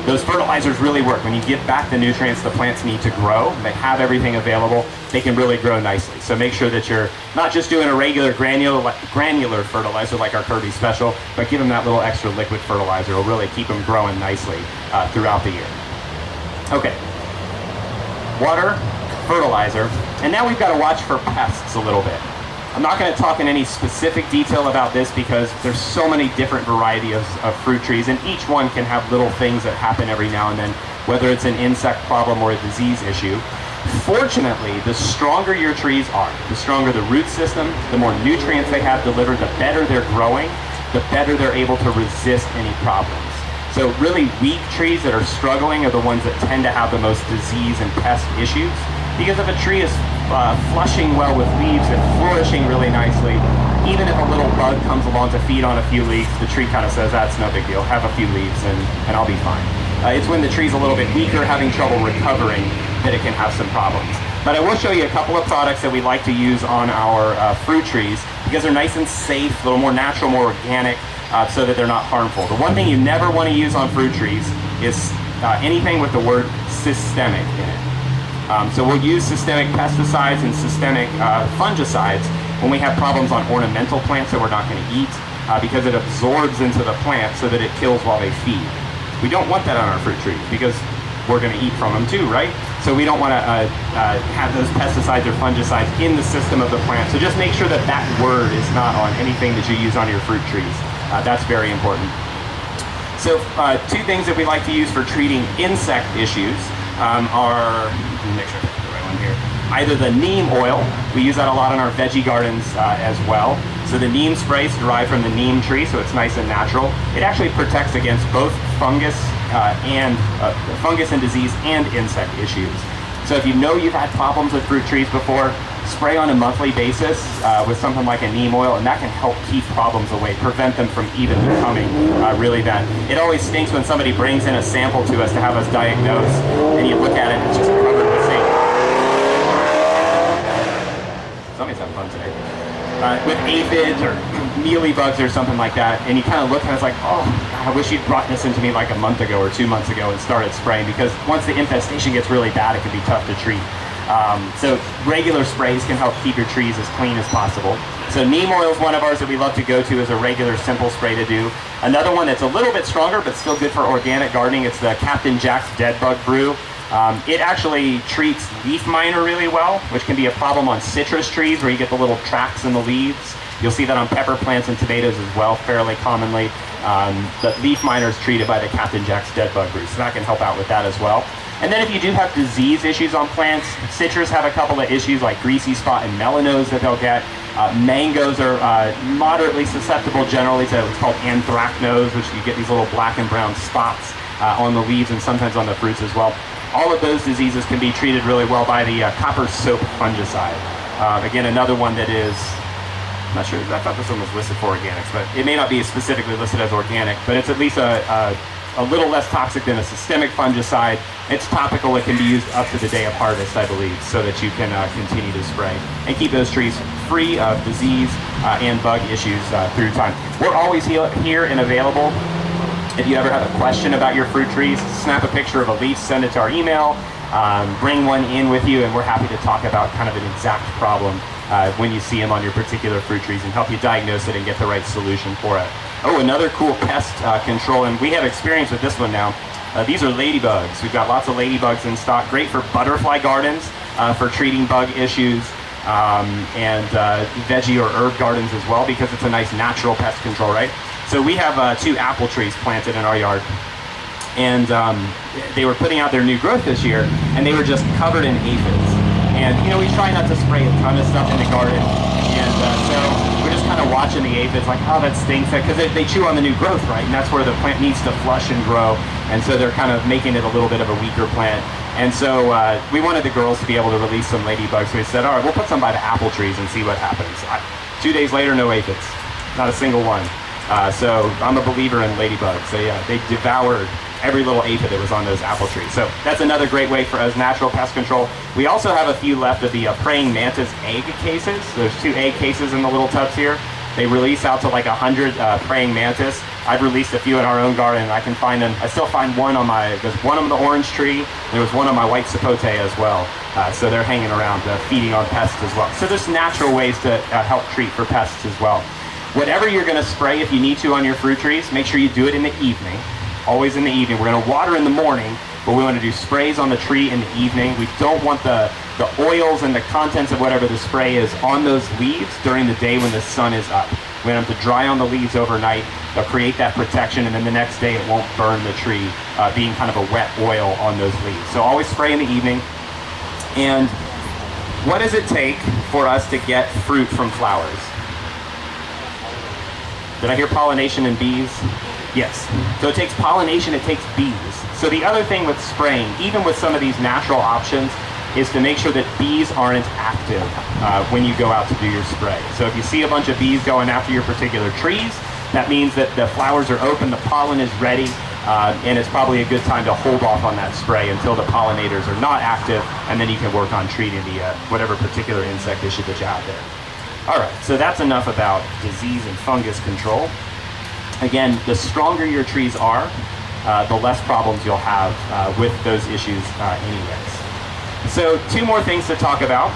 those fertilizers really work. When you give back the nutrients the plants need to grow, they have everything available, they can really grow nicely. So make sure that you're not just doing a regular granular fertilizer like our Kirby Special, but give them that little extra liquid fertilizer. It'll really keep them growing nicely throughout the year. Okay, water, fertilizer, and now we've got to watch for pests a little bit. I'm not going to talk in any specific detail about this because there's so many different varieties of fruit trees, and each one can have little things that happen every now and then, whether it's an insect problem or a disease issue. Fortunately, the stronger your trees are, the stronger the root system, the more nutrients they have delivered, the better they're growing, the better they're able to resist any problems. So really weak trees that are struggling are the ones that tend to have the most disease and pest issues. Because if a tree is flushing well with leaves and flourishing really nicely, even if a little bug comes along to feed on a few leaves, the tree kind of says, that's no big deal, have a few leaves and I'll be fine. It's when the tree's a little bit weaker, having trouble recovering, that it can have some problems. But I will show you a couple of products that we like to use on our fruit trees because they're nice and safe, a little more natural, more organic, so that they're not harmful. The one thing you never want to use on fruit trees is anything with the word systemic in it. So we'll use systemic pesticides and systemic fungicides when we have problems on ornamental plants that we're not going to eat because it absorbs into the plant so that it kills while they feed. We don't want that on our fruit trees because we're going to eat from them too, right? So we don't want to have those pesticides or fungicides in the system of the plant. So just make sure that that word is not on anything that you use on your fruit trees. That's very important. So two things that we like to use for treating insect issues are, make sure I pick the right one here, either the neem oil, we use that a lot in our veggie gardens as well. So the neem spray is derived from the neem tree, so it's nice and natural. It actually protects against both fungus and disease and insect issues. So if you know you've had problems with fruit trees before, spray on a monthly basis with something like a neem oil, and that can help keep problems away, prevent them from even becoming really bad. It always stinks when somebody brings in a sample to us to have us diagnose, and you look at it and it's just covered with zinc. Somebody's having fun today. With aphids or mealybugs or something like that, and you kind of look and it's like, oh, God, I wish you'd brought this into me like a month ago or 2 months ago and started spraying, because once the infestation gets really bad, it can be tough to treat. So regular sprays can help keep your trees as clean as possible. So neem oil is one of ours that we love to go to as a regular simple spray to do. Another one that's a little bit stronger but still good for organic gardening, it's the Captain Jack's Dead Bug Brew. It actually treats leaf miner really well, which can be a problem on citrus trees where you get the little tracks in the leaves. You'll see that on pepper plants and tomatoes as well, fairly commonly. The leaf miner is treated by the Captain Jack's Dead Bug Brew, so that can help out with that as well. And then if you do have disease issues on plants, citrus have a couple of issues like greasy spot and melanose that they'll get. Mangoes are moderately susceptible generally to what's called anthracnose, which you get these little black and brown spots on the leaves and sometimes on the fruits as well. All of those diseases can be treated really well by the copper soap fungicide. Again, another one that is, I'm not sure, I thought this one was listed for organics, but it may not be specifically listed as organic, but it's at least a little less toxic than a systemic fungicide. It's topical, it can be used up to the day of harvest, I believe, so that you can continue to spray and keep those trees free of disease and bug issues through time. We're always here and available. If you ever have a question about your fruit trees, snap a picture of a leaf, send it to our email, bring one in with you, and we're happy to talk about kind of an exact problem when you see them on your particular fruit trees and help you diagnose it and get the right solution for it. Oh, another cool pest control, and we have experience with this one now. These are ladybugs. We've got lots of ladybugs in stock, great for butterfly gardens, for treating bug issues, and veggie or herb gardens as well, because it's a nice natural pest control, right? So we have 2 apple trees planted in our yard, and they were putting out their new growth this year, and they were just covered in aphids. And you know, we try not to spray a ton of stuff in the garden, and so we're just kind of watching the aphids, like, oh, that stinks, because they chew on the new growth, right? And that's where the plant needs to flush and grow, and so they're kind of making it a little bit of a weaker plant. And so we wanted the girls to be able to release some ladybugs, so we said, all right, we'll put some by the apple trees and see what happens. 2 days later, no aphids, not a single one. So I'm a believer in ladybugs. They devoured every little aphid that was on those apple trees. So that's another great way for us natural pest control. We also have a few left of the praying mantis egg cases. There's 2 egg cases in the little tubs here. They release out to like 100 praying mantis. I've released a few in our own garden. I can find them. I still find one on there's one on the orange tree. There was one on my white sapote as well. So they're hanging around, feeding on pests as well. So there's natural ways to help treat for pests as well. Whatever you're going to spray, if you need to, on your fruit trees, make sure you do it in the evening. Always in the evening. We're going to water in the morning, but we want to do sprays on the tree in the evening. We don't want the oils and the contents of whatever the spray is on those leaves during the day when the sun is up. We want them to dry on the leaves overnight. They'll create that protection, and then the next day it won't burn the tree, being kind of a wet oil on those leaves. So always spray in the evening. And what does it take for us to get fruit from flowers? Did I hear pollination and bees? Yes. So it takes pollination, it takes bees. So the other thing with spraying, even with some of these natural options, is to make sure that bees aren't active when you go out to do your spray. So if you see a bunch of bees going after your particular trees, that means that the flowers are open, the pollen is ready, and it's probably a good time to hold off on that spray until the pollinators are not active, and then you can work on treating the whatever particular insect issue that you have there. All right, so that's enough about disease and fungus control. Again, the stronger your trees are, the less problems you'll have with those issues anyways. So 2 more things to talk about,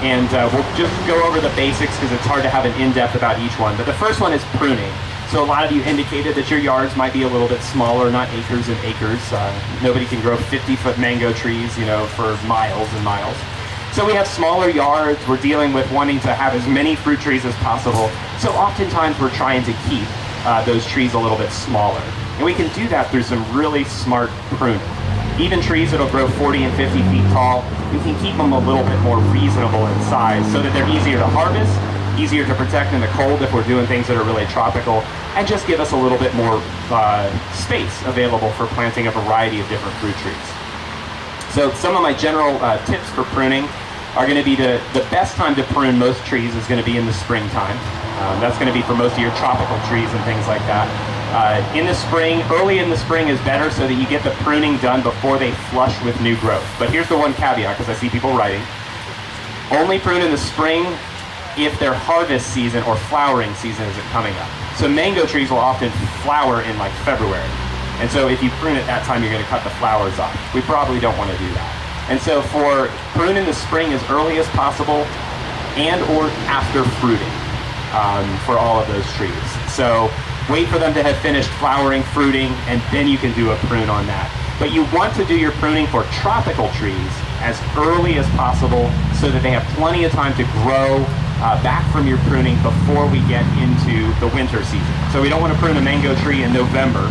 and we'll just go over the basics because it's hard to have an in-depth about each one. But the first one is pruning. So a lot of you indicated that your yards might be a little bit smaller, not acres and acres. Nobody can grow 50-foot mango trees, for miles and miles. So we have smaller yards. We're dealing with wanting to have as many fruit trees as possible. So oftentimes we're trying to keep those trees a little bit smaller. And we can do that through some really smart pruning. Even trees that'll grow 40 and 50 feet tall, we can keep them a little bit more reasonable in size so that they're easier to harvest, easier to protect in the cold if we're doing things that are really tropical, and just give us a little bit more space available for planting a variety of different fruit trees. So some of my general tips for pruning are going to be the best time to prune most trees is going to be in the springtime. That's going to be for most of your tropical trees and things like that. In the spring, early in the spring is better so that you get the pruning done before they flush with new growth. But here's the one caveat, because I see people writing. Only prune in the spring if their harvest season or flowering season isn't coming up. So mango trees will often flower in like February. And so if you prune at that time, you're going to cut the flowers off. We probably don't want to do that. And so for prune in the spring as early as possible and or after fruiting for all of those trees. So wait for them to have finished flowering, fruiting, and then you can do a prune on that. But you want to do your pruning for tropical trees as early as possible so that they have plenty of time to grow back from your pruning before we get into the winter season. So we don't want to prune a mango tree in November,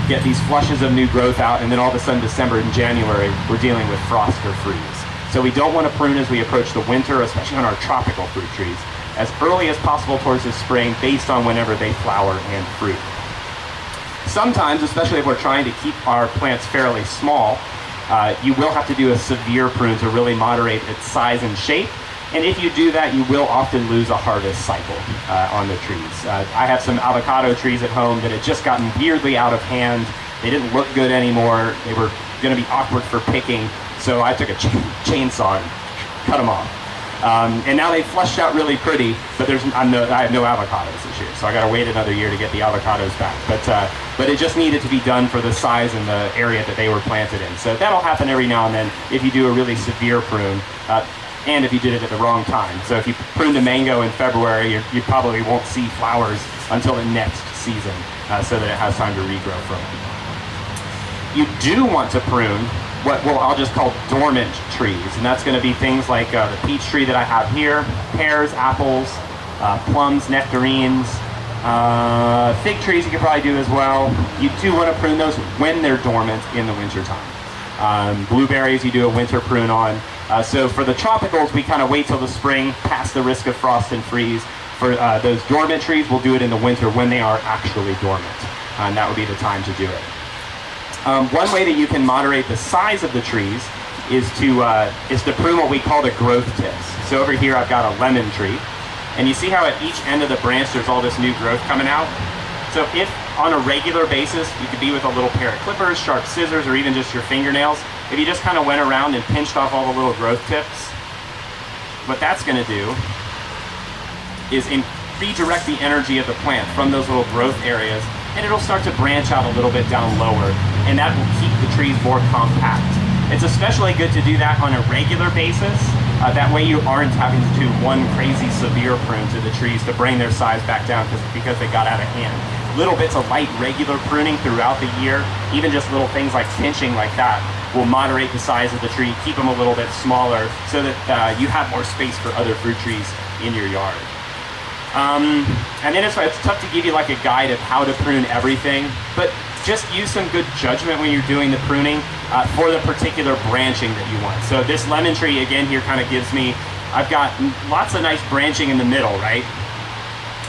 get these flushes of new growth out, and then all of a sudden December and January we're dealing with frost or freeze. So we don't want to prune as we approach the winter, especially on our tropical fruit trees, as early as possible towards the spring based on whenever they flower and fruit. Sometimes, especially if we're trying to keep our plants fairly small, you will have to do a severe prune to really moderate its size and shape. And if you do that, you will often lose a harvest cycle on the trees. I have some avocado trees at home that had just gotten weirdly out of hand. They didn't look good anymore. They were going to be awkward for picking. So I took a chainsaw and cut them off. And now they flushed out really pretty, but I have no avocados this year, so I got to wait another year to get the avocados back. But it just needed to be done for the size and the area that they were planted in. So that'll happen every now and then if you do a really severe prune, and if you did it at the wrong time. So if you pruned a mango in February, you probably won't see flowers until the next season, so that it has time to regrow from it. You do want to prune what I'll just call dormant trees, and that's going to be things like the peach tree that I have here, pears, apples, plums, nectarines, fig trees you could probably do as well. You do want to prune those when they're dormant in the wintertime. Blueberries you do a winter prune on. So for the tropicals, we kind of wait till the spring, past the risk of frost and freeze. For those dormant trees, we'll do it in the winter when they are actually dormant, and that would be the time to do it. One way that you can moderate the size of the trees is to prune what we call the growth tips. So over here I've got a lemon tree, And you see how at each end of the branch there's all this new growth coming out? So if on a regular basis, you could be with a little pair of clippers, sharp scissors, or even just your fingernails, if you just kind of went around and pinched off all the little growth tips, what that's going to do is redirect the energy of the plant from those little growth areas, and it'll start to branch out a little bit down lower, and that will keep the trees more compact. It's especially good to do that on a regular basis. That way you aren't having to do one crazy severe prune to the trees to bring their size back down because they got out of hand. Little bits of light regular pruning throughout the year, even just little things like pinching like that, will moderate the size of the tree, keep them a little bit smaller so that you have more space for other fruit trees in your yard. And then it's tough to give you like a guide of how to prune everything, but just use some good judgment when you're doing the pruning for the particular branching that you want. So this lemon tree again here kind of gives me, I've got lots of nice branching in the middle, right?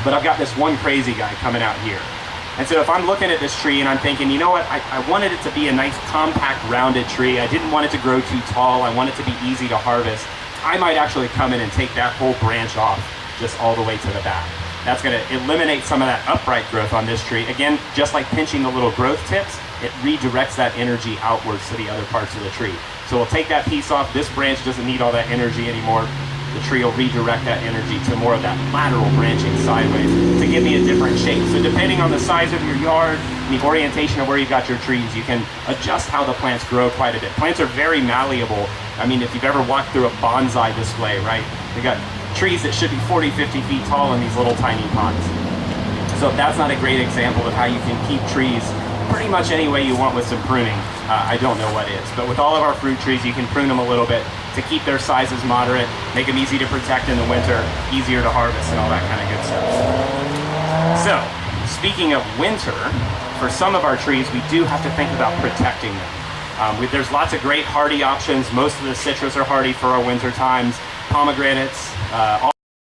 But I've got this one crazy guy coming out here. And so if I'm looking at this tree and I'm thinking, you know what, I wanted it to be a nice compact rounded tree. I didn't want it to grow too tall. I want it to be easy to harvest. I might actually come in and take that whole branch off just all the way to the back. That's going to eliminate some of that upright growth on this tree. Again, just like pinching the little growth tips, it redirects that energy outwards to the other parts of the tree. So we'll take that piece off. This branch doesn't need all that energy anymore. The tree will redirect that energy to more of that lateral branching sideways to give me a different shape. So depending on the size of your yard and the orientation of where you've got your trees, you can adjust how the plants grow quite a bit. Plants are very malleable. I mean, if you've ever walked through a bonsai display, right? They got trees that should be 40, 50 feet tall in these little tiny pots. So if that's not a great example of how you can keep trees pretty much any way you want with some pruning, I don't know what is. But with all of our fruit trees, you can prune them a little bit to keep their sizes moderate, make them easy to protect in the winter, easier to harvest, and all that kind of good stuff. So, speaking of winter, for some of our trees, we do have to think about protecting them. There's lots of great hardy options. Most of the citrus are hardy for our winter times. Pomegranates,